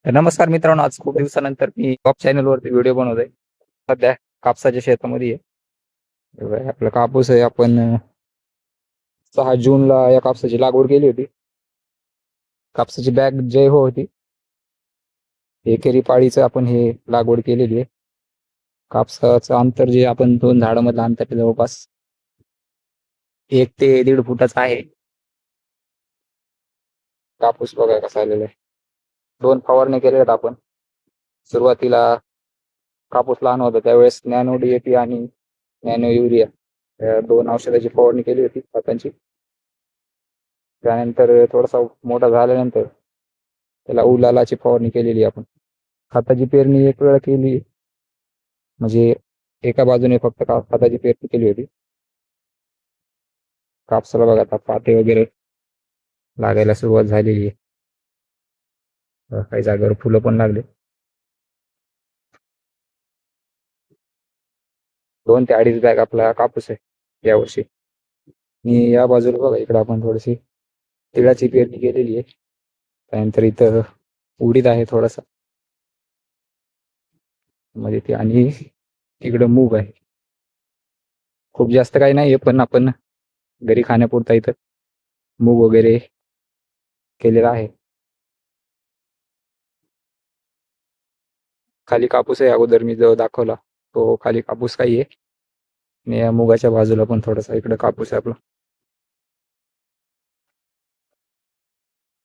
नमस्कार मित्रांनो, आज खूप दिवसानंतर मी टॉप चॅनलवरती व्हिडिओ बनवतोय. सध्या कापसाच्या शेतामध्ये आहे. बघा, आपला कापूस आहे. आपण 6 जूनला या कापसाची लागवड केली होती. कापसाची बॅग जय हो होती. एकेरी पाळीचं आपण हे लागवड केलेली आहे. कापसाचं अंतर जे आपण 2 झाडामधलं अंतर आहे जवळपास 1 ते 1.5 फुटाचं आहे. कापूस बघा कसा आलेला आहे. 2 फवारण्या केल्या आहेत आपण. सुरुवातीला कापूस लहान होता त्यावेळेस नॅनो DAP आणि नॅनो युरिया या 2 औषधाची फवारणी केली होती खतांची. त्यानंतर थोडासा मोठा झाल्यानंतर त्याला उलालाची फवारणी केलेली आपण. खताची पेरणी एक वेळा केली, म्हणजे एका बाजूने फक्त खताची पेरणी केली होती. कापसाला बघा आता पाते वगैरे लागायला सुरुवात झालेली आहे. काही जागेवर फुलं पण लागले. 2 ते 2.5 बॅग आपला कापूस आहे यावर्षी. आणि या बाजूला बघा, इकडे आपण थोडीशी तिळाची पेरणी केलेली आहे. त्यानंतर इथं उडीद आहे थोडासा म्हणजे ते, आणि इकडं मूग आहे. खूप जास्त काही नाहीये, पण आपण घरी खाण्यापुरता इथं मूग वगैरे केलेला आहे. खाली कापूस आहे, अगोदर मी जो दाखवला तो खाली कापूस काही आहे. आणि या मुगाच्या बाजूला पण थोडासा इकडे कापूस आहे आपला.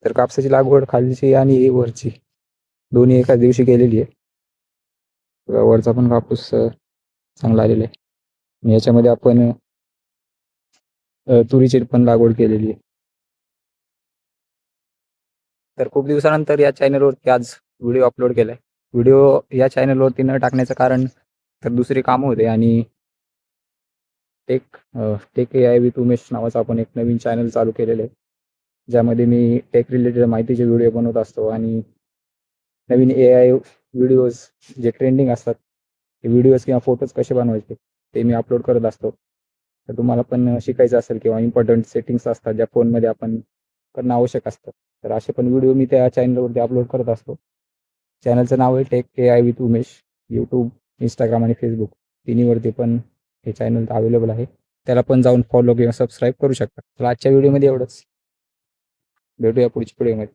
तर कापसाची लागवड खालची आणि वरची दोन्ही एकाच दिवशी केलेली आहे. वरचा पण कापूस चांगला आलेला आहे. आणि याच्यामध्ये आपण तुरीची पण लागवड केलेली आहे. तर खूप दिवसानंतर या चॅनलवरती आज व्हिडिओ अपलोड केलाय. व्हिडिओ या चॅनलवरती न टाकण्याचं कारण तर दुसरी कामं होते, आणि tech tech AI with Umesh नावाचं आपण एक नवीन चॅनल चालू केलेलं आहे, ज्यामध्ये मी टेक रिलेटेड माहितीचे व्हिडिओ बनवत असतो. आणि नवीन AI व्हिडिओज जे ट्रेंडिंग असतात ते व्हिडिओज किंवा फोटोज कसे बनवायचे ते मी अपलोड करत असतो. तर तुम्हाला पण शिकायचं असेल किंवा इम्पॉर्टंट सेटिंग्स असतात ज्या फोनमध्ये आपण करणं आवश्यक असतं, तर असे पण व्हिडिओ मी त्या चॅनलवरती अपलोड करत असतो. चॅनलचं नाव आहे tech AI with Umesh. YouTube, Instagram आणि फेसबुक तिन्हीवरती पण हे चॅनल अवेलेबल आहे. त्याला पण जाऊन फॉलो किंवा सबस्क्राईब करू शकता. तर आजच्या व्हिडिओमध्ये एवढंच. भेटूया पुढच्या व्हिडिओमध्ये.